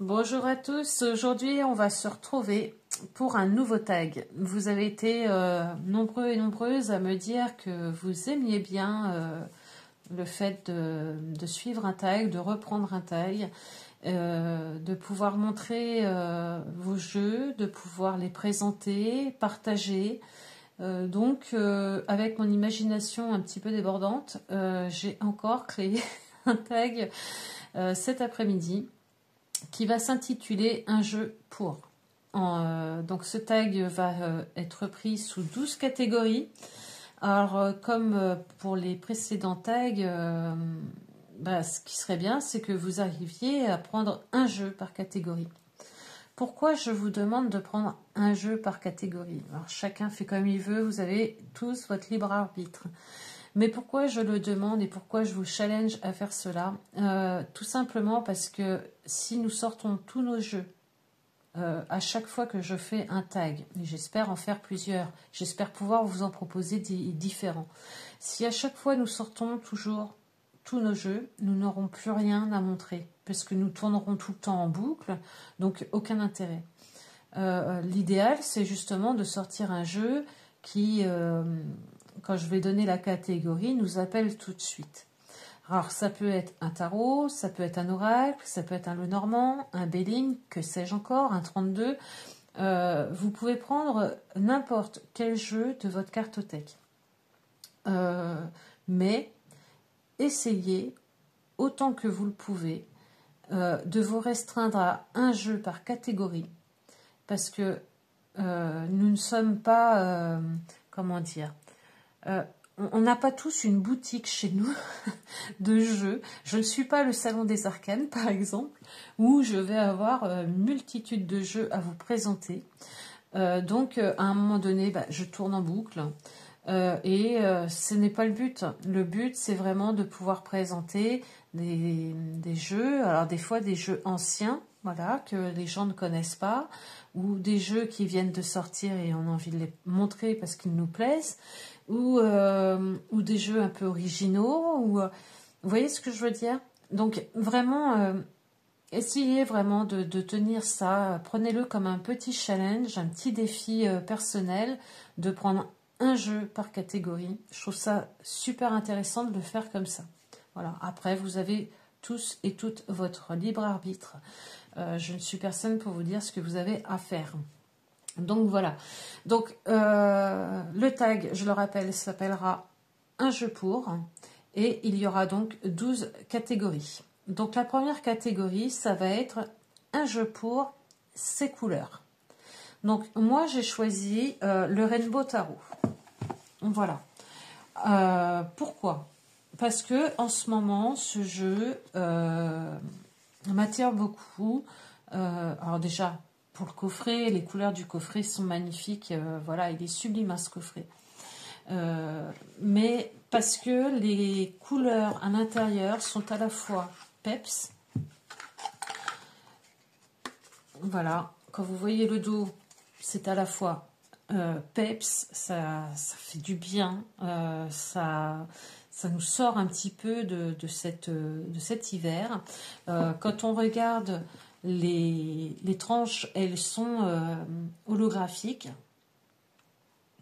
Bonjour à tous, aujourd'hui on va se retrouver pour un nouveau tag. Vous avez été nombreux et nombreuses à me dire que vous aimiez bien le fait de suivre un tag, de reprendre un tag, de pouvoir montrer vos jeux, de pouvoir les présenter, partager. Donc avec mon imagination un petit peu débordante, j'ai encore créé un tag cet après-midi qui va s'intituler Un jeu pour. Donc ce tag va être pris sous 12 catégories. Alors comme pour les précédents tags, ce qui serait bien, c'est que vous arriviez à prendre un jeu par catégorie. Pourquoi je vous demande de prendre un jeu par catégorie? Alors chacun fait comme il veut, vous avez tous votre libre arbitre. Mais pourquoi je le demande et pourquoi je vous challenge à faire cela? Tout simplement parce que si nous sortons tous nos jeux à chaque fois que je fais un tag, et j'espère en faire plusieurs, j'espère pouvoir vous en proposer différents. Si à chaque fois nous sortons toujours tous nos jeux, nous n'aurons plus rien à montrer, parce que nous tournerons tout le temps en boucle, donc aucun intérêt. L'idéal, c'est justement de sortir un jeu qui, quand je vais donner la catégorie, nous appelle tout de suite. Alors, ça peut être un tarot, ça peut être un oracle, ça peut être un Lenormand, un Belling, que sais-je encore, un 32. Vous pouvez prendre n'importe quel jeu de votre cartothèque. Mais essayez, autant que vous le pouvez, de vous restreindre à un jeu par catégorie, parce que nous ne sommes pas, comment dire, on n'a pas tous une boutique chez nous de jeux. Je ne suis pas le salon des arcanes, par exemple, où je vais avoir une multitude de jeux à vous présenter. Donc, à un moment donné, je tourne en boucle. Et ce n'est pas le but. Le but, c'est vraiment de pouvoir présenter des jeux. Alors, des fois, des jeux anciens, voilà, que les gens ne connaissent pas, ou des jeux qui viennent de sortir et on a envie de les montrer parce qu'ils nous plaisent, ou des jeux un peu originaux. Vous voyez ce que je veux dire? Donc, vraiment, essayez vraiment de tenir ça. Prenez-le comme un petit challenge, un petit défi personnel, de prendre un jeu par catégorie. Je trouve ça super intéressant de le faire comme ça. Voilà. Après, vous avez tous et toutes votre libre arbitre. Je ne suis personne pour vous dire ce que vous avez à faire. Donc voilà. Donc le tag, je le rappelle, s'appellera Un jeu pour. Et il y aura donc 12 catégories. Donc la première catégorie, ça va être un jeu pour ses couleurs. Donc moi j'ai choisi le Rainbow Tarot. Voilà. Pourquoi? Parce que en ce moment ce jeu m'attire beaucoup. Alors déjà pour le coffret, les couleurs du coffret sont magnifiques. Voilà, il est sublime à ce coffret. Mais parce que les couleurs à l'intérieur sont à la fois peps. Voilà, quand vous voyez le dos, c'est à la fois peps, ça fait du bien, ça nous sort un petit peu de cet hiver. Quand on regarde les tranches, elles sont holographiques,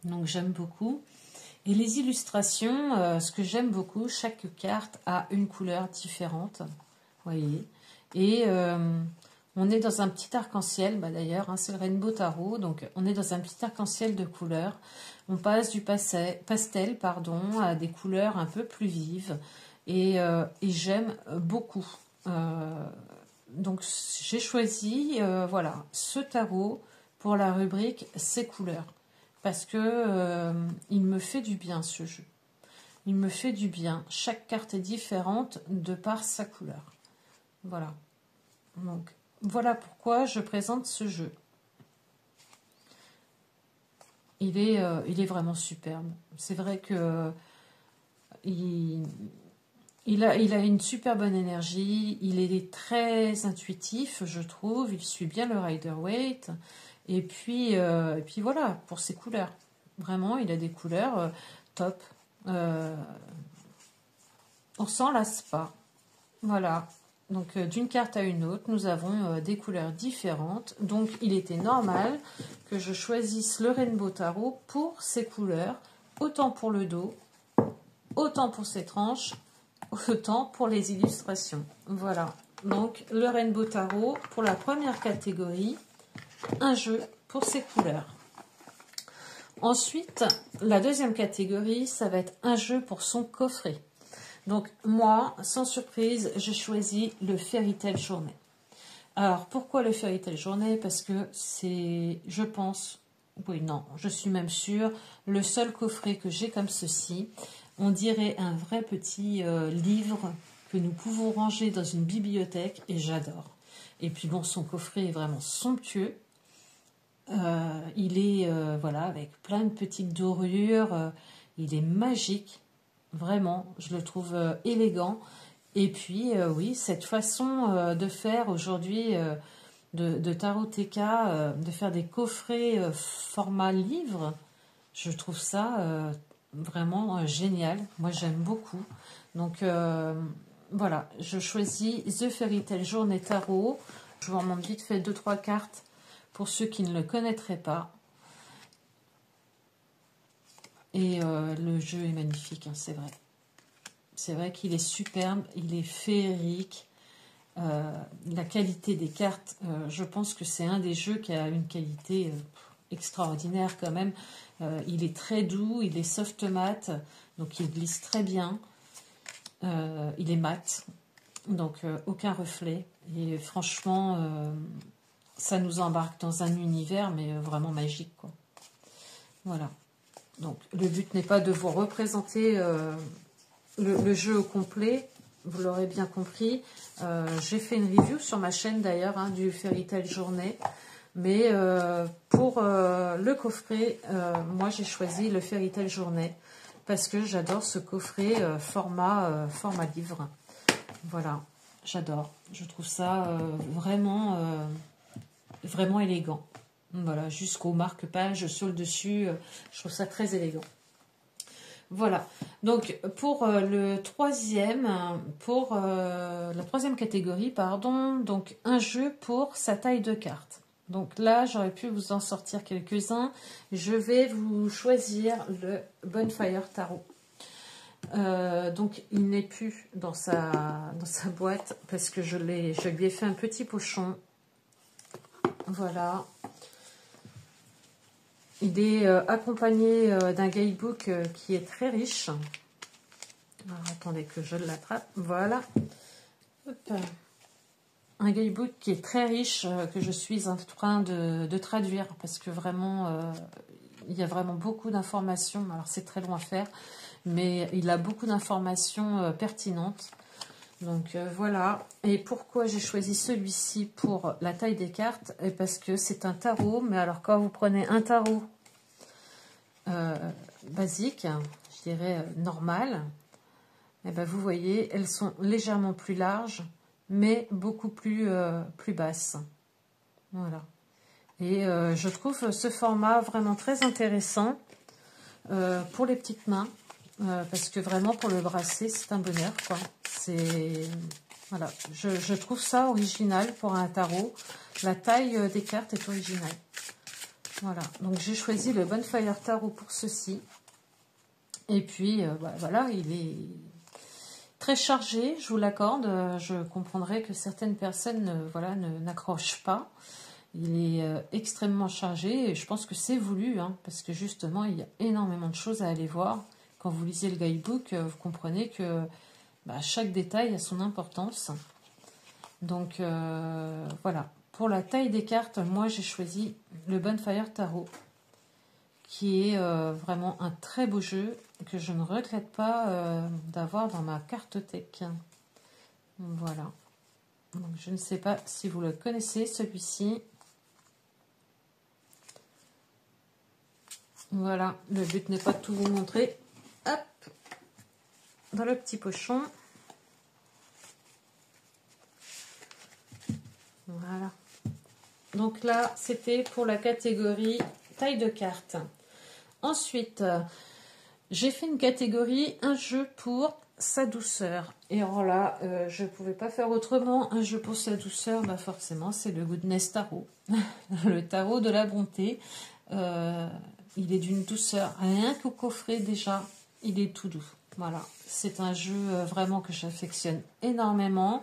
donc j'aime beaucoup. Et les illustrations, ce que j'aime beaucoup, chaque carte a une couleur différente, voyez. Et on est dans un petit arc-en-ciel, d'ailleurs, c'est le Rainbow Tarot, donc on est dans un petit arc-en-ciel de couleurs. On passe du pastel, à des couleurs un peu plus vives, et j'aime beaucoup. Donc j'ai choisi, voilà, ce tarot pour la rubrique Ces couleurs. Parce que il me fait du bien ce jeu. Il me fait du bien. Chaque carte est différente de par sa couleur. Voilà. Donc voilà pourquoi je présente ce jeu. Il est vraiment superbe. C'est vrai que il a une super bonne énergie. Il est très intuitif, je trouve. Il suit bien le Rider-Waite. Et puis voilà, pour ses couleurs. Vraiment, il a des couleurs top. On s'en lasse pas. Voilà. Donc d'une carte à une autre, nous avons des couleurs différentes. Donc il était normal que je choisisse le Rainbow Tarot pour ces couleurs, autant pour le dos, autant pour ses tranches, autant pour les illustrations. Voilà, donc le Rainbow Tarot pour la première catégorie, un jeu pour ses couleurs. Ensuite, la deuxième catégorie, ça va être un jeu pour son coffret. Donc moi, sans surprise, j'ai choisi le Fairy Tail Journée. Alors, pourquoi le Fairy Tail Journée? Parce que c'est, je pense, oui, non, je suis même sûre, le seul coffret que j'ai comme ceci. On dirait un vrai petit livre que nous pouvons ranger dans une bibliothèque et j'adore. Et puis bon, son coffret est vraiment somptueux. Il est, voilà, avec plein de petites dorures. Il est magique. Vraiment, je le trouve élégant. Et puis, oui, cette façon de faire aujourd'hui de Tarot TK, de faire des coffrets format livre, je trouve ça vraiment génial. Moi, j'aime beaucoup. Donc, voilà, je choisis The Fairy Tail Journée Tarot. Je vous remonte vite fait 2-3 cartes pour ceux qui ne le connaîtraient pas. Et le jeu est magnifique, hein, c'est vrai. C'est vrai qu'il est superbe, il est féerique. La qualité des cartes, je pense que c'est un des jeux qui a une qualité extraordinaire quand même. Il est très doux, il est soft mat, donc il glisse très bien. Il est mat, donc aucun reflet. Et franchement, ça nous embarque dans un univers, mais vraiment magique, quoi. Voilà. Donc le but n'est pas de vous représenter le jeu au complet, vous l'aurez bien compris. J'ai fait une review sur ma chaîne d'ailleurs hein, du Fairy Tail Journée. Mais pour le coffret, moi j'ai choisi le Fairy Tail Journée parce que j'adore ce coffret format livre. Voilà, j'adore. Je trouve ça vraiment élégant. Voilà, jusqu'aux marque-pages sur le dessus, je trouve ça très élégant. Voilà, donc pour la troisième catégorie, pardon, donc un jeu pour sa taille de carte. Donc là, j'aurais pu vous en sortir quelques-uns. Je vais vous choisir le Bonfire Tarot. Donc il n'est plus dans sa boîte parce que je lui ai fait un petit pochon. Voilà. Il est accompagné d'un guidebook qui est très riche. Alors, attendez que je l'attrape. Voilà. Hop. Un guidebook qui est très riche, que je suis en train de traduire parce que vraiment, il y a vraiment beaucoup d'informations. Alors, c'est très long à faire, mais il a beaucoup d'informations pertinentes. Donc, voilà. Et pourquoi j'ai choisi celui-ci pour la taille des cartes? Et parce que c'est un tarot, mais alors quand vous prenez un tarot basique, je dirais normal, et ben vous voyez, elles sont légèrement plus larges, mais beaucoup plus basses. Voilà. Et je trouve ce format vraiment très intéressant pour les petites mains, parce que vraiment pour le brasser, c'est un bonheur, quoi. C'est voilà, je trouve ça original pour un tarot. La taille des cartes est originale. Voilà, donc j'ai choisi le Bonfire Tarot pour ceci. Et puis, voilà, il est très chargé, je vous l'accorde. Je comprendrai que certaines personnes n'accrochent pas. Il est extrêmement chargé et je pense que c'est voulu, hein, parce que justement, il y a énormément de choses à aller voir. Quand vous lisez le guidebook, vous comprenez que chaque détail a son importance. Donc, voilà. Pour la taille des cartes, moi j'ai choisi le Bonfire Tarot, qui est vraiment un très beau jeu que je ne regrette pas d'avoir dans ma cartothèque. Voilà. Donc, je ne sais pas si vous le connaissez, celui-ci. Voilà, le but n'est pas de tout vous montrer. Hop, dans le petit pochon. Voilà. Donc là, c'était pour la catégorie taille de carte. Ensuite, j'ai fait une catégorie, un jeu pour sa douceur. Et alors là, je ne pouvais pas faire autrement. Un jeu pour sa douceur, bah forcément, c'est le Goodness Tarot. Le tarot de la bonté. Il est d'une douceur. Rien qu'au coffret, déjà, il est tout doux. Voilà. C'est un jeu vraiment que j'affectionne énormément,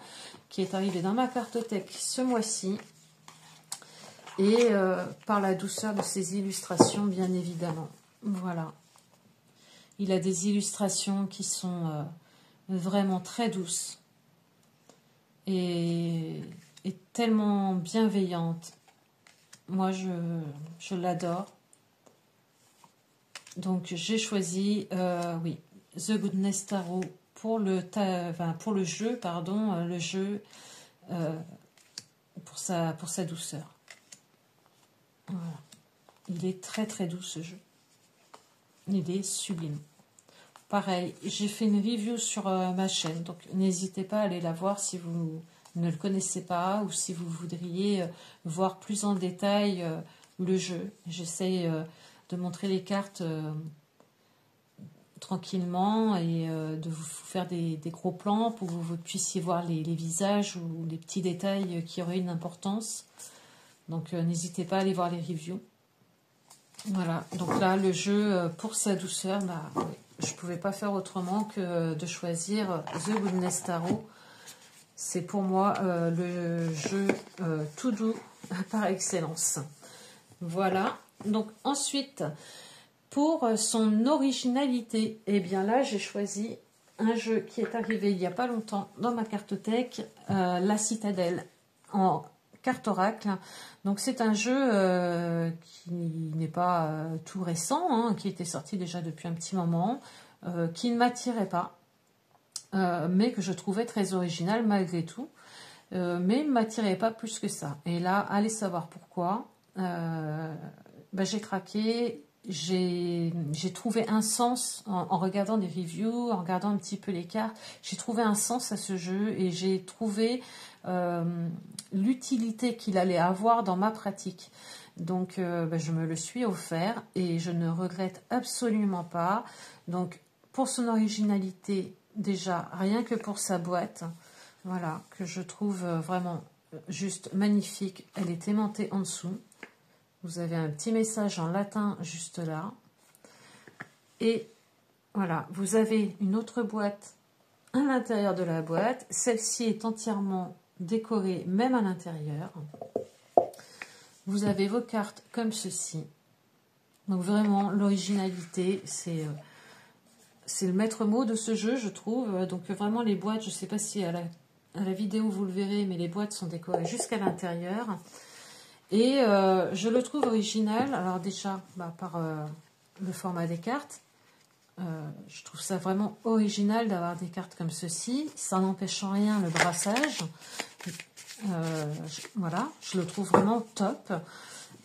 qui est arrivé dans ma cartothèque ce mois-ci. Et par la douceur de ses illustrations, bien évidemment. Voilà. Il a des illustrations qui sont vraiment très douces et tellement bienveillantes. Moi, je l'adore. Donc, j'ai choisi, oui, The Goodness Tarot pour le jeu, pardon, le jeu pour sa douceur. Voilà. Il est très très doux ce jeu. Il est sublime. Pareil, j'ai fait une review sur ma chaîne, donc n'hésitez pas à aller la voir si vous ne le connaissez pas ou si vous voudriez voir plus en détail le jeu. J'essaie de montrer les cartes tranquillement et de vous faire des gros plans pour que vous puissiez voir les visages ou les petits détails qui auraient une importance. Donc n'hésitez pas à aller voir les reviews. Voilà, donc là le jeu pour sa douceur, bah, je ne pouvais pas faire autrement que de choisir The Goodness Tarot. C'est pour moi le jeu tout doux par excellence. Voilà, donc ensuite, pour son originalité, eh bien là j'ai choisi un jeu qui est arrivé il n'y a pas longtemps dans ma cartothèque, La Citadelle, en carte oracle. Donc c'est un jeu qui n'est pas tout récent, hein, qui était sorti déjà depuis un petit moment, qui ne m'attirait pas, mais que je trouvais très original malgré tout, mais ne m'attirait pas plus que ça. Et là, allez savoir pourquoi. J'ai craqué, j'ai trouvé un sens en regardant des reviews, en regardant un petit peu les cartes, j'ai trouvé un sens à ce jeu et j'ai trouvé l'utilité qu'il allait avoir dans ma pratique. Donc je me le suis offert et je ne regrette absolument pas. Donc pour son originalité, déjà rien que pour sa boîte, voilà, que je trouve vraiment juste magnifique. Elle est aimantée en dessous. Vous avez un petit message en latin juste là. Et voilà, vous avez une autre boîte à l'intérieur de la boîte. Celle-ci est entièrement décorée, même à l'intérieur. Vous avez vos cartes comme ceci. Donc vraiment, l'originalité, c'est le maître mot de ce jeu, je trouve. Donc vraiment, les boîtes, je ne sais pas si à la vidéo vous le verrez, mais les boîtes sont décorées jusqu'à l'intérieur. Et je le trouve original, alors déjà par le format des cartes. Je trouve ça vraiment original d'avoir des cartes comme ceci. Ça n'empêche en rien le brassage. Voilà, je le trouve vraiment top.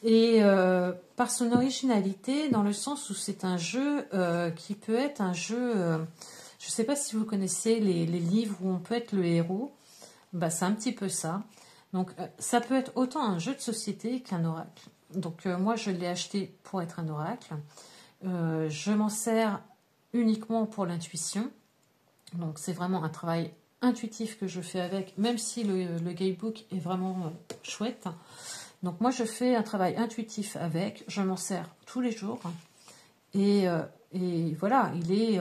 Et par son originalité, dans le sens où c'est un jeu qui peut être un jeu... je ne sais pas si vous connaissez les livres où on peut être le héros. Bah, c'est un petit peu ça. Donc, ça peut être autant un jeu de société qu'un oracle. Donc, moi, je l'ai acheté pour être un oracle. Je m'en sers uniquement pour l'intuition. Donc, c'est vraiment un travail intuitif que je fais avec, même si le guidebook est vraiment chouette. Donc, moi, je fais un travail intuitif avec. Je m'en sers tous les jours. Et voilà, il est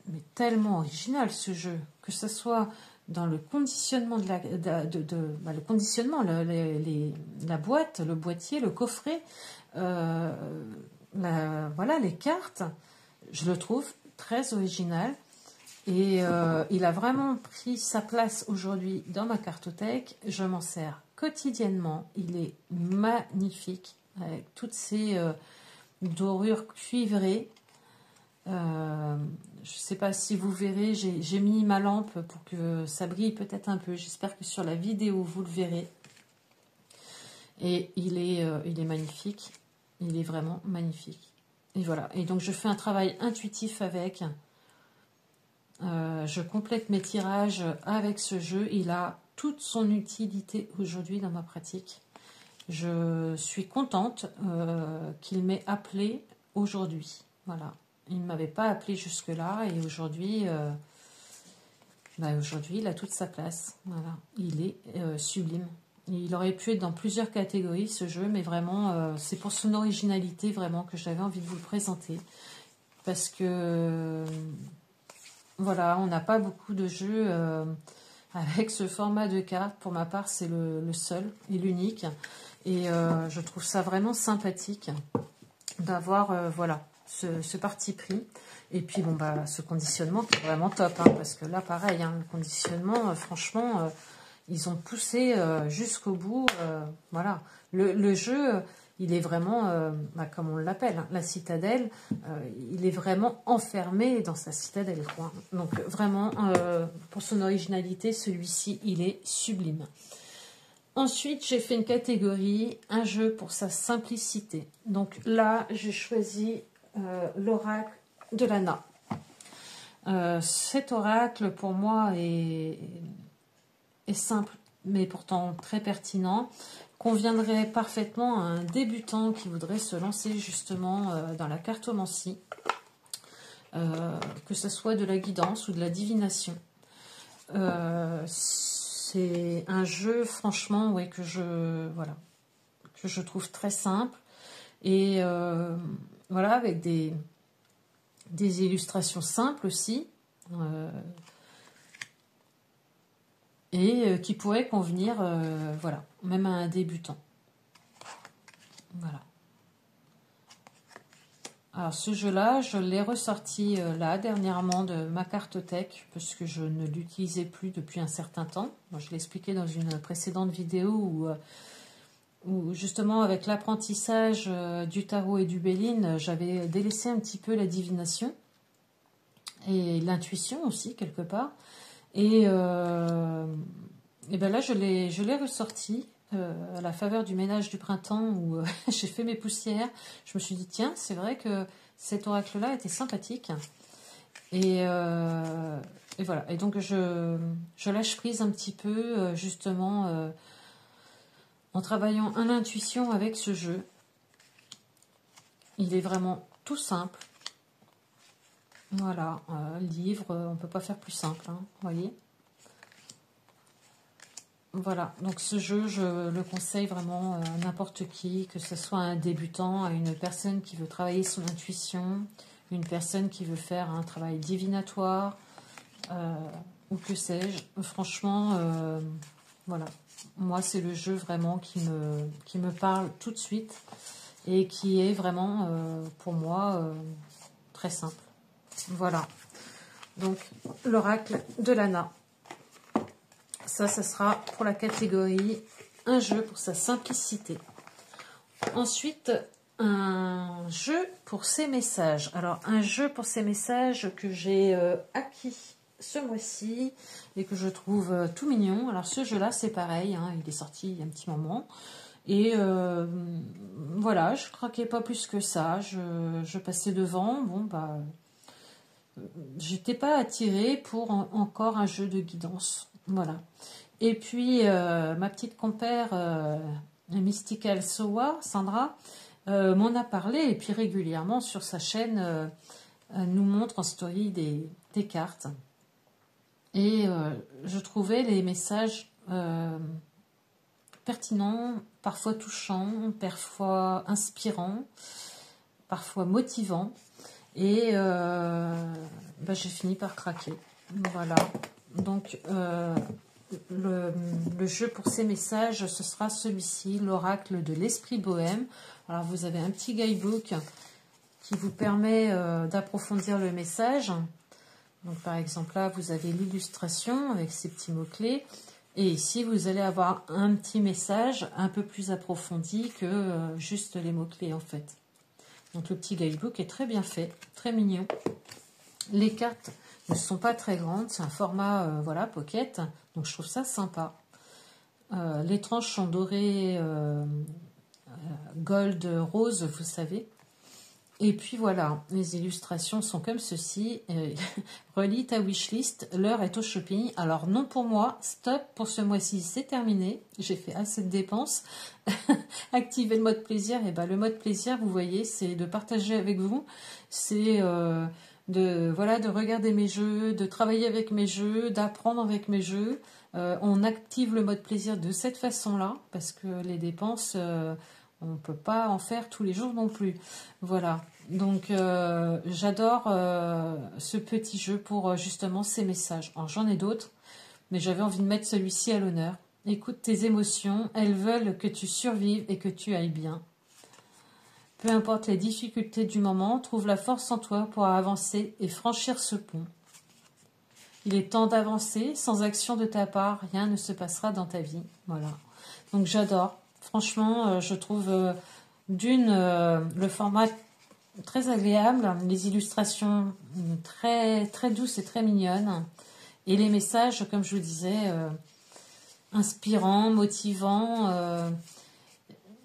mais tellement original, ce jeu. Que ce soit dans le conditionnement le conditionnement, la boîte, le boîtier, le coffret, voilà, les cartes, je le trouve très original et il a vraiment pris sa place aujourd'hui dans ma cartothèque. Je m'en sers quotidiennement, il est magnifique avec toutes ces dorures cuivrées. Je ne sais pas si vous verrez, j'ai mis ma lampe pour que ça brille peut-être un peu. J'espère que sur la vidéo, vous le verrez. Et il est magnifique. Il est vraiment magnifique. Et voilà. Et donc, je fais un travail intuitif avec. Je complète mes tirages avec ce jeu. Il a toute son utilité aujourd'hui dans ma pratique. Je suis contente qu'il m'ait appelé aujourd'hui. Voilà. Il ne m'avait pas appelé jusque-là et aujourd'hui, Ben, aujourd'hui, il a toute sa place. Voilà. Il est sublime. Il aurait pu être dans plusieurs catégories, ce jeu, mais vraiment, c'est pour son originalité, vraiment, que j'avais envie de vous le présenter. Parce que, voilà, on n'a pas beaucoup de jeux avec ce format de carte. Pour ma part, c'est le seul et l'unique. Et je trouve ça vraiment sympathique d'avoir, voilà, ce parti pris. Et puis, bon, bah, ce conditionnement qui est vraiment top, hein, parce que là, pareil, hein, le conditionnement, franchement, ils ont poussé jusqu'au bout. Voilà. Le jeu, il est vraiment, bah, comme on l'appelle, hein, la citadelle, il est vraiment enfermé dans sa citadelle, quoi. Donc, vraiment, pour son originalité, celui-ci, il est sublime. Ensuite, j'ai fait une catégorie, un jeu pour sa simplicité. Donc là, j'ai choisi l'oracle de Lana. Cet oracle, pour moi, est simple, mais pourtant très pertinent. Conviendrait parfaitement à un débutant qui voudrait se lancer justement dans la cartomancie, que ce soit de la guidance ou de la divination. C'est un jeu, franchement, ouais, que je trouve très simple. Et voilà, avec des illustrations simples aussi. Et qui pourrait convenir, voilà, même à un débutant. Voilà. Alors ce jeu-là, je l'ai ressorti là dernièrement de ma cartothèque parce que je ne l'utilisais plus depuis un certain temps. Moi, je l'ai expliqué dans une précédente vidéo où justement avec l'apprentissage du tarot et du Béline, j'avais délaissé un petit peu la divination et l'intuition aussi quelque part. Et ben là, je l'ai ressorti à la faveur du ménage du printemps où j'ai fait mes poussières. Je me suis dit, tiens, c'est vrai que cet oracle-là était sympathique. Et voilà. Et donc, je lâche prise un petit peu, justement, en travaillant à l'intuition avec ce jeu. Il est vraiment tout simple. Voilà. Livre, on ne peut pas faire plus simple, hein, vous voyez. Voilà, donc ce jeu, je le conseille vraiment à n'importe qui, que ce soit un débutant, à une personne qui veut travailler son intuition, une personne qui veut faire un travail divinatoire, ou que sais-je. Franchement, voilà, moi c'est le jeu vraiment qui me parle tout de suite et qui est vraiment, pour moi, très simple. Voilà, donc l'oracle de Lana. Ça sera pour la catégorie un jeu pour sa simplicité. Ensuite, un jeu pour ses messages. Alors, un jeu pour ses messages que j'ai acquis ce mois-ci et que je trouve tout mignon. Alors, ce jeu-là, c'est pareil, hein, il est sorti il y a un petit moment. Et voilà, je craquais pas plus que ça. Je passais devant. Bon, bah, j'étais pas attirée pour encore un jeu de guidance. Voilà. Et puis, ma petite compère Mystical Sowa, Sandra, m'en a parlé. Et puis, régulièrement, sur sa chaîne, nous montre en story des cartes. Et je trouvais les messages pertinents, parfois touchants, parfois inspirants, parfois motivants. Et bah, j'ai fini par craquer. Voilà. Donc, le jeu pour ces messages, ce sera celui-ci, l'oracle de l'esprit bohème. Alors, vous avez un petit guidebook qui vous permet d'approfondir le message. Donc, par exemple, là, vous avez l'illustration avec ces petits mots-clés. Et ici, vous allez avoir un petit message un peu plus approfondi que juste les mots-clés, en fait. Donc, le petit guidebook est très bien fait, très mignon. Les cartes ne sont pas très grandes, c'est un format voilà, pocket, donc je trouve ça sympa. Les tranches sont dorées, gold, rose, vous savez. Et puis voilà, les illustrations sont comme ceci. Relis ta wishlist, l'heure est au shopping. Alors non pour moi, stop pour ce mois-ci, c'est terminé. J'ai fait assez de dépenses. Activez le mode plaisir. Et ben, le mode plaisir, vous voyez, c'est de partager avec vous. C'est voilà, de regarder mes jeux, de travailler avec mes jeux, d'apprendre avec mes jeux. On active le mode plaisir de cette façon-là, parce que les dépenses, on ne peut pas en faire tous les jours non plus. Voilà, donc j'adore ce petit jeu pour justement ces messages. Alors j'en ai d'autres, mais j'avais envie de mettre celui-ci à l'honneur. Écoute tes émotions, elles veulent que tu survives et que tu ailles bien. Peu importe les difficultés du moment, trouve la force en toi pour avancer et franchir ce pont. Il est temps d'avancer, sans action de ta part, rien ne se passera dans ta vie. Voilà. Donc j'adore. Franchement, je trouve le format très agréable, les illustrations très, très douces et très mignonnes, et les messages, comme je vous disais, inspirants, motivants.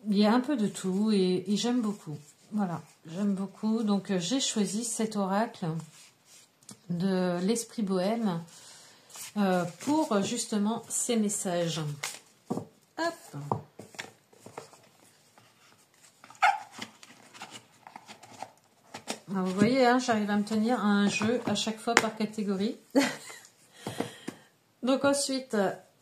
Il y a un peu de tout et j'aime beaucoup. Voilà, j'aime beaucoup. Donc j'ai choisi cet oracle de l'esprit bohème pour justement ces messages. Hop. Alors, vous voyez, hein, j'arrive à me tenir à un jeu à chaque fois par catégorie. Donc ensuite,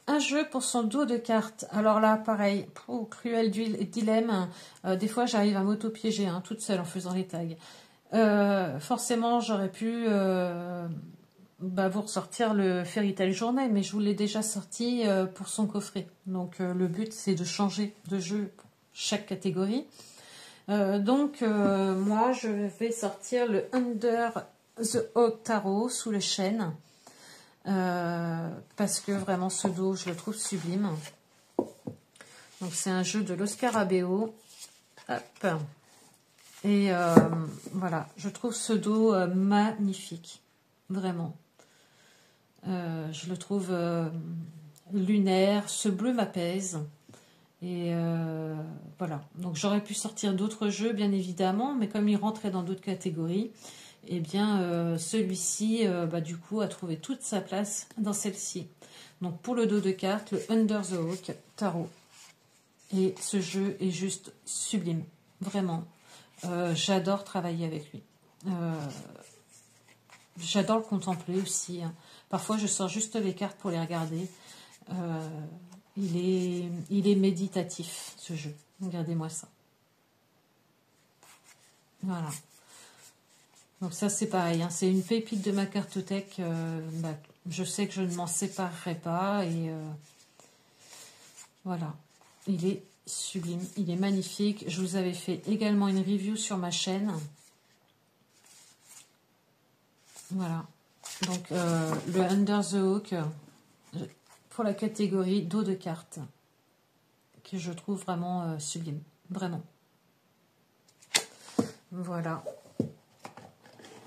un jeu pour son dos de cartes. Alors là, pareil, cruel dilemme. Des fois, j'arrive à m'auto-piéger toute seule en faisant les tags. Forcément, j'aurais pu vous ressortir le Fairy Tail Journée, mais je vous l'ai déjà sorti pour son coffret. Donc le but, c'est de changer de jeu pour chaque catégorie. Moi, je vais sortir le Under the Oak Tarot sous le chêne. Parce que vraiment ce dos je le trouve sublime. Donc c'est un jeu de l'Oscar Abeo. Hop. Et voilà, je trouve ce dos magnifique, vraiment. Je le trouve lunaire, ce bleu m'apaise. Et voilà, donc j'aurais pu sortir d'autres jeux bien évidemment, mais comme il rentrait dans d'autres catégories, eh bien celui-ci du coup a trouvé toute sa place dans celle-ci. Donc pour le dos de cartes, le Under the Oak Tarot. Et ce jeu est juste sublime, vraiment. J'adore travailler avec lui. J'adore le contempler aussi. Parfois je sors juste les cartes pour les regarder. Il est méditatif, ce jeu. Regardez-moi ça. Voilà. Donc ça, c'est pareil. C'est une pépite de ma cartothèque. Je sais que je ne m'en séparerai pas. Et voilà. Il est sublime. Il est magnifique. Je vous avais fait également une review sur ma chaîne. Voilà. Donc, le Under the Oak... pour la catégorie dos de cartes, que je trouve vraiment sublime, vraiment. Voilà.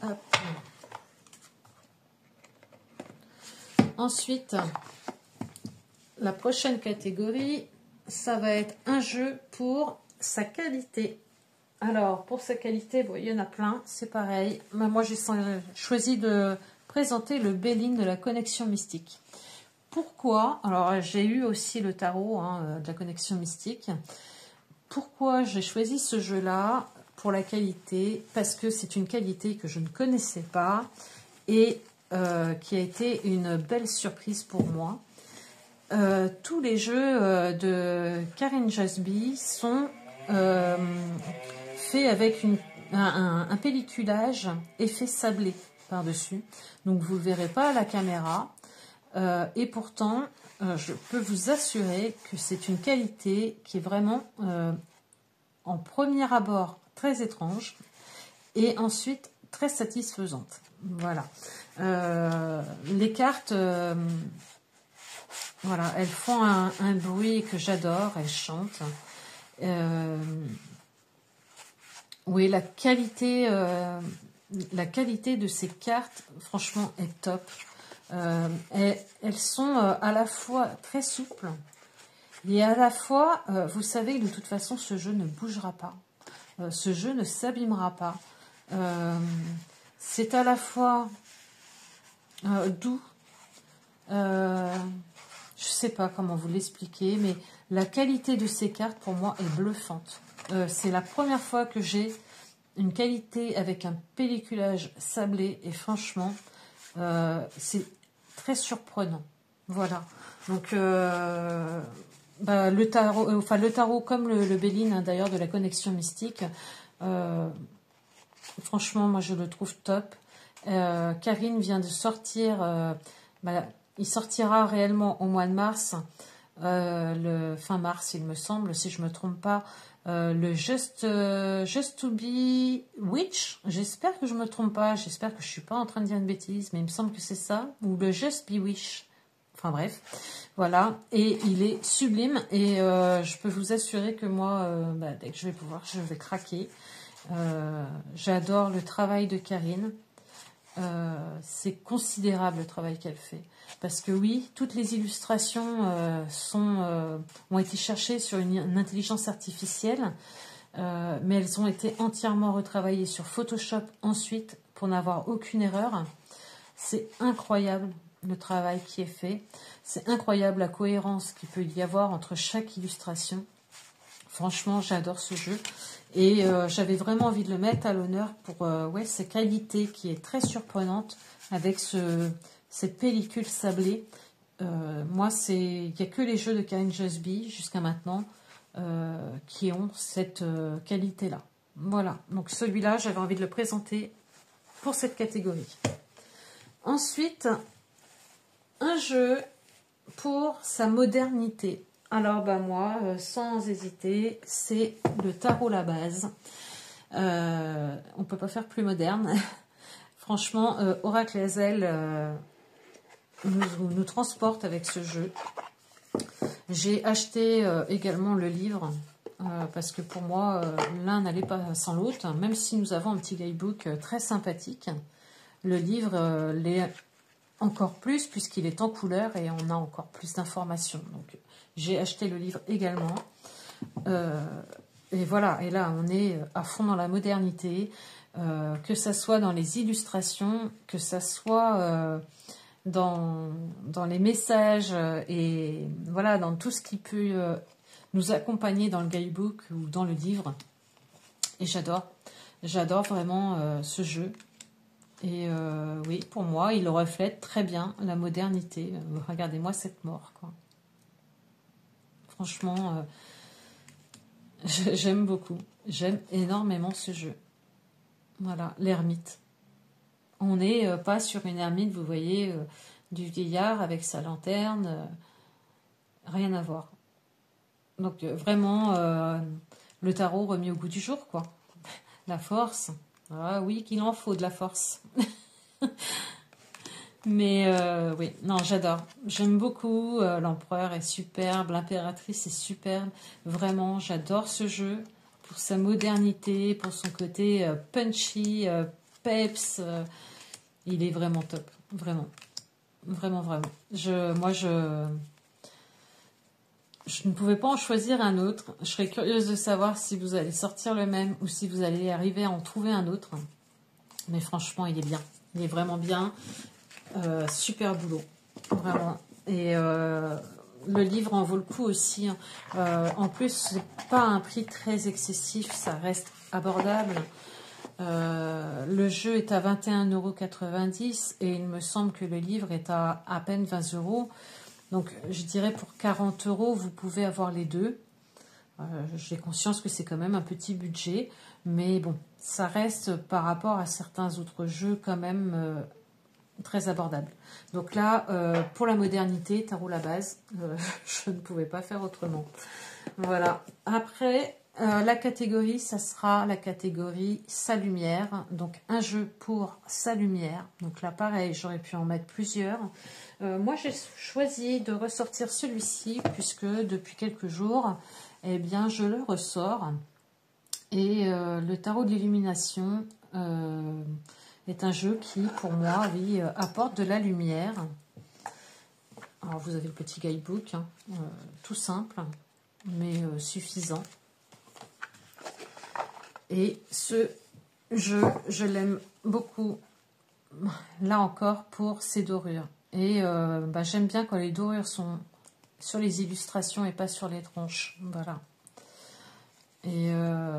Hop. Ensuite, la prochaine catégorie, ça va être un jeu pour sa qualité. Alors, pour sa qualité, bon, il y en a plein, c'est pareil. Mais moi, j'ai choisi de présenter le Béline de la connexion mystique. Pourquoi? Alors, j'ai eu aussi le tarot de la connexion mystique. Pourquoi j'ai choisi ce jeu-là pour la qualité? Parce que c'est une qualité que je ne connaissais pas et qui a été une belle surprise pour moi. Tous les jeux de Karen Jasby sont faits avec un pelliculage effet sablé par-dessus. Donc, vous ne le verrez pas à la caméra. Et pourtant, je peux vous assurer que c'est une qualité qui est vraiment, en premier abord, très étrange et ensuite très satisfaisante. Voilà. Les cartes, voilà, elles font un bruit que j'adore, elles chantent. Oui, la qualité de ces cartes, franchement, est top. Elles sont à la fois très souples et à la fois, vous savez que de toute façon, ce jeu ne bougera pas. Ce jeu ne s'abîmera pas. C'est à la fois doux. Je sais pas comment vous l'expliquer, mais la qualité de ces cartes, pour moi, est bluffante. C'est la première fois que j'ai une qualité avec un pelliculage sablé et franchement, c'est très surprenant. Voilà. Donc, le tarot comme le Béline, hein, d'ailleurs, de la connexion mystique, franchement, moi, je le trouve top. Karine vient de sortir, il sortira réellement au mois de mars, le fin mars, il me semble, si je ne me trompe pas, le Just to Be Witch. J'espère que je ne me trompe pas, j'espère que je ne suis pas en train de dire une bêtise, mais il me semble que c'est ça, ou le Just Be Wish. Enfin bref, voilà, et il est sublime, et je peux vous assurer que moi, dès que je vais pouvoir, je vais craquer. J'adore le travail de Karine. C'est considérable le travail qu'elle fait. Parce que oui, toutes les illustrations ont été cherchées sur une intelligence artificielle, mais elles ont été entièrement retravaillées sur Photoshop ensuite pour n'avoir aucune erreur. C'est incroyable le travail qui est fait. C'est incroyable la cohérence qu'il peut y avoir entre chaque illustration. Franchement, j'adore ce jeu. Et j'avais vraiment envie de le mettre à l'honneur pour sa qualité qui est très surprenante avec cette pellicule sablée. Moi, il n'y a que les jeux de Karine Jusby jusqu'à maintenant qui ont cette qualité-là. Voilà, donc celui-là, j'avais envie de le présenter pour cette catégorie. Ensuite, un jeu pour sa modernité. Alors, moi, sans hésiter, c'est le tarot la base. On ne peut pas faire plus moderne. Franchement, Oracle Hazel nous transporte avec ce jeu. J'ai acheté également le livre, parce que pour moi, l'un n'allait pas sans l'autre. Même si nous avons un petit guidebook très sympathique, le livre l'est encore plus, puisqu'il est en couleur et on a encore plus d'informations. Donc, j'ai acheté le livre également. Et voilà, et là, on est à fond dans la modernité, que ça soit dans les illustrations, que ça soit dans les messages, et voilà, dans tout ce qui peut nous accompagner dans le guidebook ou dans le livre. Et j'adore vraiment ce jeu. Et oui, pour moi, il reflète très bien la modernité. Regardez-moi cette mort, quoi. Franchement, j'aime beaucoup. J'aime énormément ce jeu. Voilà, l'ermite. On n'est pas sur une ermite, vous voyez, du vieillard avec sa lanterne. Rien à voir. Donc, vraiment, le tarot remis au goût du jour, quoi. La force. Ah oui, qu'il en faut de la force. Mais oui, non, j'adore. J'aime beaucoup. L'empereur est superbe, l'impératrice est superbe. Vraiment, j'adore ce jeu pour sa modernité, pour son côté punchy, peps. Il est vraiment top. Vraiment. Vraiment, vraiment. Je ne pouvais pas en choisir un autre. Je serais curieuse de savoir si vous allez sortir le même ou si vous allez arriver à en trouver un autre. Mais franchement, il est bien. Il est vraiment bien. Super boulot. Vraiment. Et le livre en vaut le coup aussi. En plus, c'est pas un prix très excessif. Ça reste abordable. Le jeu est à 21,90 € et il me semble que le livre est à peine 20 €. Donc, je dirais pour 40 €, vous pouvez avoir les deux. J'ai conscience que c'est quand même un petit budget, mais bon, ça reste par rapport à certains autres jeux quand même très abordable. Donc là, pour la modernité, tarot la base, je ne pouvais pas faire autrement. Voilà. Après, la catégorie, ça sera la catégorie sa lumière. Donc un jeu pour sa lumière. Donc là, pareil, j'aurais pu en mettre plusieurs. Moi, j'ai choisi de ressortir celui-ci puisque depuis quelques jours, eh bien, je le ressors. Et le tarot de l'illumination est un jeu qui, pour moi, oui, apporte de la lumière. Alors, vous avez le petit guidebook, hein, tout simple, mais suffisant. Et ce jeu, je l'aime beaucoup, là encore, pour ses dorures. Et j'aime bien quand les dorures sont sur les illustrations et pas sur les tronches. Voilà. Et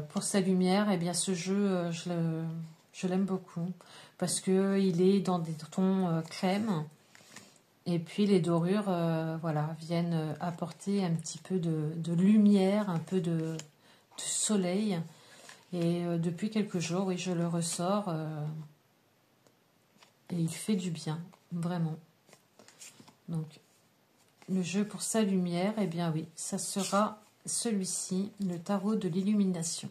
pour sa lumière, eh bien ce jeu, je l'aime beaucoup. Parce qu'il est dans des tons crème. Et puis les dorures voilà, viennent apporter un petit peu de lumière, un peu de soleil. Et depuis quelques jours, oui, je le ressors. Et il fait du bien, vraiment. Donc, le jeu pour sa lumière, eh bien oui, ça sera celui-ci, le tarot de l'illumination.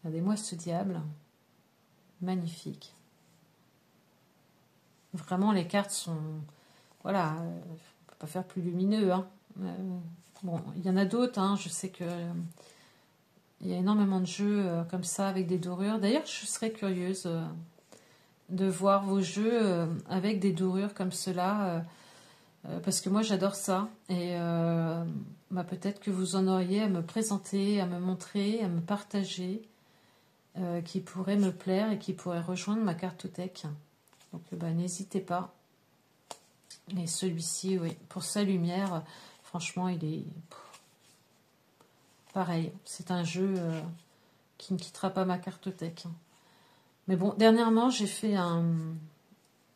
Regardez-moi ce diable. Magnifique. Vraiment, les cartes sont... Voilà, on ne peut pas faire plus lumineux. Hein. Bon, il y en a d'autres. Hein. Je sais que il y a énormément de jeux comme ça avec des dorures. D'ailleurs, je serais curieuse de voir vos jeux avec des dorures comme cela. Parce que moi, j'adore ça. Et bah, peut-être que vous en auriez à me présenter, à me montrer, à me partager, qui pourrait me plaire et qui pourrait rejoindre ma cartothèque. Donc, bah, n'hésitez pas. Et celui-ci, oui, pour sa lumière, franchement, il est pareil. C'est un jeu qui ne quittera pas ma cartothèque. Mais bon, dernièrement, j'ai fait un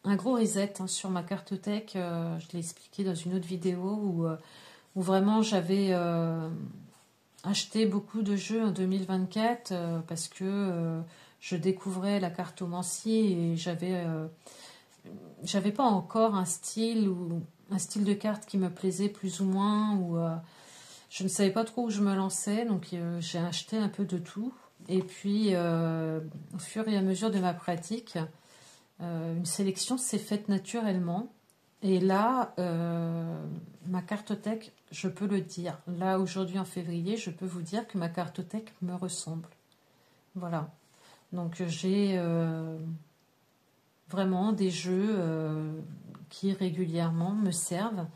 gros reset sur ma cartothèque. Je l'ai expliqué dans une autre vidéo où vraiment j'avais acheté beaucoup de jeux en 2024 parce que je découvrais la cartomancie et j'avais pas encore un style de carte qui me plaisait plus ou moins, ou je ne savais pas trop où je me lançais, donc j'ai acheté un peu de tout. Et puis au fur et à mesure de ma pratique, une sélection s'est faite naturellement. Et là, ma cartothèque, je peux le dire, là aujourd'hui en février, je peux vous dire que ma cartothèque me ressemble. Voilà. Donc j'ai vraiment des jeux qui régulièrement me servent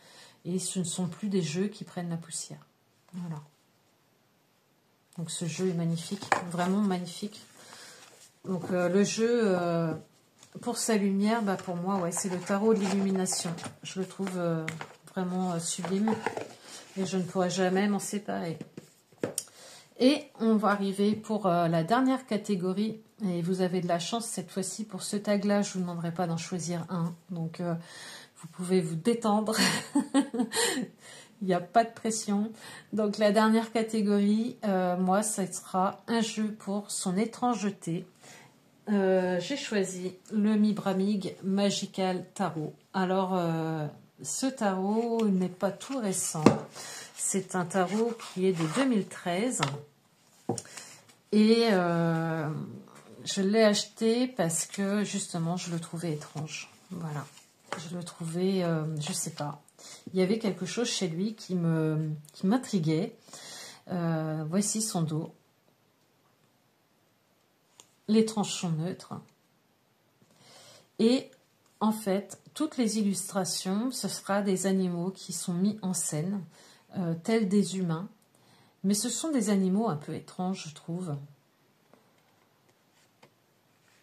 et ce ne sont plus des jeux qui prennent la poussière. Voilà. Donc ce jeu est magnifique, vraiment magnifique. Donc le jeu, pour sa lumière, bah, pour moi, ouais, c'est le tarot de l'illumination. Je le trouve vraiment sublime et je ne pourrai jamais m'en séparer. Et on va arriver pour la dernière catégorie. Et vous avez de la chance cette fois-ci pour ce tag-là. Je ne vous demanderai pas d'en choisir un. Donc, vous pouvez vous détendre. Il n'y a pas de pression. Donc, la dernière catégorie, moi, ça sera un jeu pour son étrangeté. J'ai choisi le Mibramig Magical Tarot. Alors, ce tarot n'est pas tout récent. C'est un tarot qui est de 2013. Et je l'ai acheté parce que justement je le trouvais étrange. Voilà. Je le trouvais, je sais pas. Il y avait quelque chose chez lui qui m'intriguait. Voici son dos. Les tranches sont neutres. Et en fait, toutes les illustrations, ce sera des animaux qui sont mis en scène, tels des humains. Mais ce sont des animaux un peu étranges, je trouve.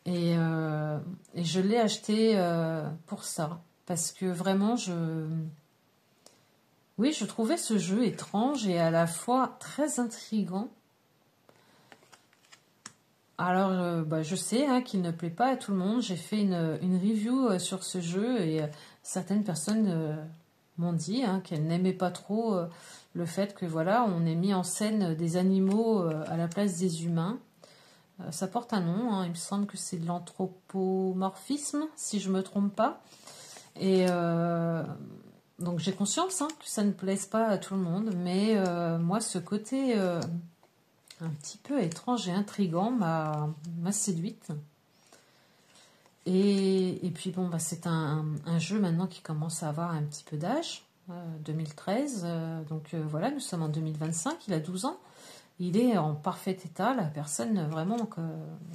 Et je l'ai acheté pour ça. Parce que vraiment, oui, je trouvais ce jeu étrange et à la fois très intriguant. Alors, bah, je sais qu'il ne plaît pas à tout le monde. J'ai fait une review sur ce jeu et certaines personnes m'ont dit qu'elles n'aimaient pas trop le fait que voilà, on ait mis en scène des animaux à la place des humains. Ça porte un nom, il me semble que c'est de l'anthropomorphisme, si je ne me trompe pas. Et donc j'ai conscience que ça ne plaise pas à tout le monde, mais moi ce côté un petit peu étrange et intriguant m'a séduite. Et puis bon, bah, c'est un jeu maintenant qui commence à avoir un petit peu d'âge, 2013, donc voilà, nous sommes en 2025, il a 12 ans. Il est en parfait état, la personne vraiment,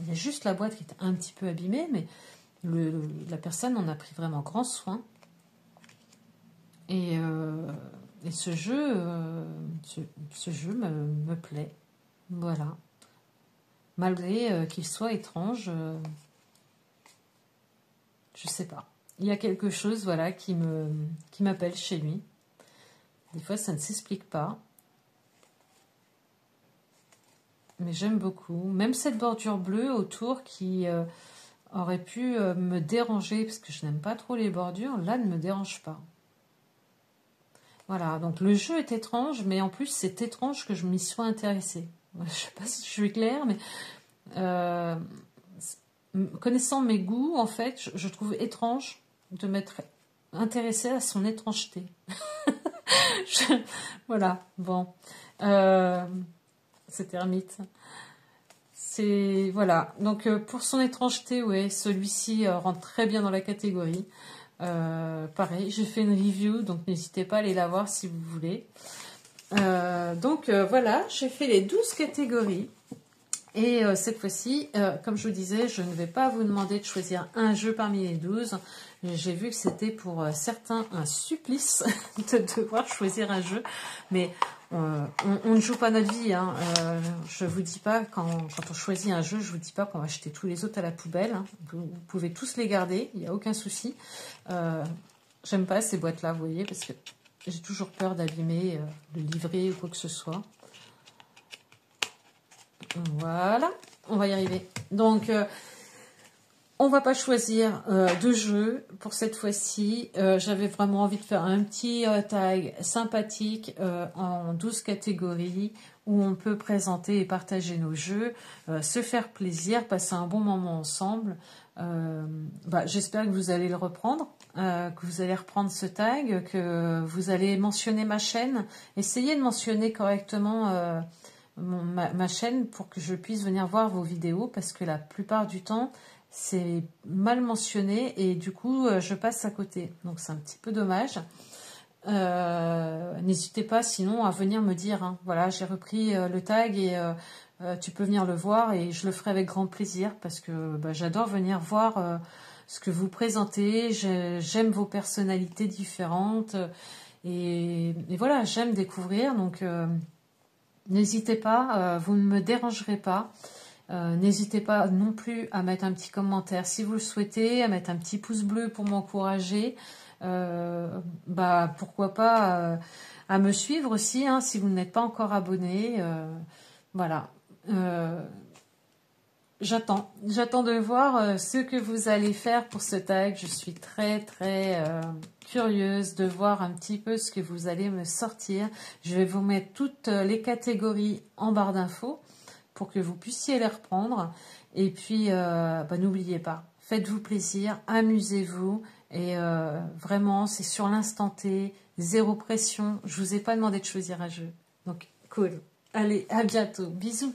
il y a juste la boîte qui est un petit peu abîmée, mais la personne en a pris vraiment grand soin. Et ce jeu, me plaît, voilà. Malgré qu'il soit étrange, je sais pas. Il y a quelque chose, voilà, qui m'appelle chez lui. Des fois, ça ne s'explique pas. mais j'aime beaucoup. Même cette bordure bleue autour qui aurait pu me déranger, parce que je n'aime pas trop les bordures, là ne me dérange pas. Voilà, donc le jeu est étrange, mais en plus c'est étrange que je m'y sois intéressée. Je ne sais pas si je suis claire, mais connaissant mes goûts, en fait, je trouve étrange de m'être intéressée à son étrangeté. Voilà, bon. C'est ermite. C'est voilà. Donc pour son étrangeté, ouais, celui-ci rentre très bien dans la catégorie. Pareil, j'ai fait une review, donc n'hésitez pas à aller la voir si vous voulez. Voilà, j'ai fait les 12 catégories. Et cette fois-ci, comme je vous disais, je ne vais pas vous demander de choisir un jeu parmi les 12. J'ai vu que c'était pour certains un supplice de devoir choisir un jeu. Mais on ne joue pas notre vie. Hein. Je vous dis pas, quand on choisit un jeu, je vous dis pas qu'on va jeter tous les autres à la poubelle. Hein. Vous pouvez tous les garder, il n'y a aucun souci. J'aime pas ces boîtes-là, vous voyez, parce que j'ai toujours peur d'abîmer le livret ou quoi que ce soit. Voilà, on va y arriver. Donc, on va pas choisir de jeu pour cette fois-ci. J'avais vraiment envie de faire un petit tag sympathique en 12 catégories où on peut présenter et partager nos jeux, se faire plaisir, passer un bon moment ensemble. J'espère que vous allez le reprendre, que vous allez reprendre ce tag, que vous allez mentionner ma chaîne. Essayez de mentionner correctement ma chaîne pour que je puisse venir voir vos vidéos parce que la plupart du temps c'est mal mentionné et du coup je passe à côté, donc c'est un petit peu dommage. N'hésitez pas sinon à venir me dire hein, voilà, j'ai repris le tag et tu peux venir le voir et je le ferai avec grand plaisir parce que j'adore venir voir ce que vous présentez. J'aime vos personnalités différentes et voilà, j'aime découvrir, donc n'hésitez pas, vous ne me dérangerez pas. N'hésitez pas non plus à mettre un petit commentaire si vous le souhaitez, à mettre un petit pouce bleu pour m'encourager. Pourquoi pas à me suivre aussi hein, si vous n'êtes pas encore abonné. Voilà. J'attends de voir ce que vous allez faire pour ce tag. Je suis très très curieuse de voir un petit peu ce que vous allez me sortir. Je vais vous mettre toutes les catégories en barre d'infos pour que vous puissiez les reprendre. Et puis, n'oubliez pas, faites-vous plaisir, amusez-vous. Et vraiment, c'est sur l'instant T, zéro pression. Je vous ai pas demandé de choisir un jeu. Donc, cool. Allez, à bientôt. Bisous.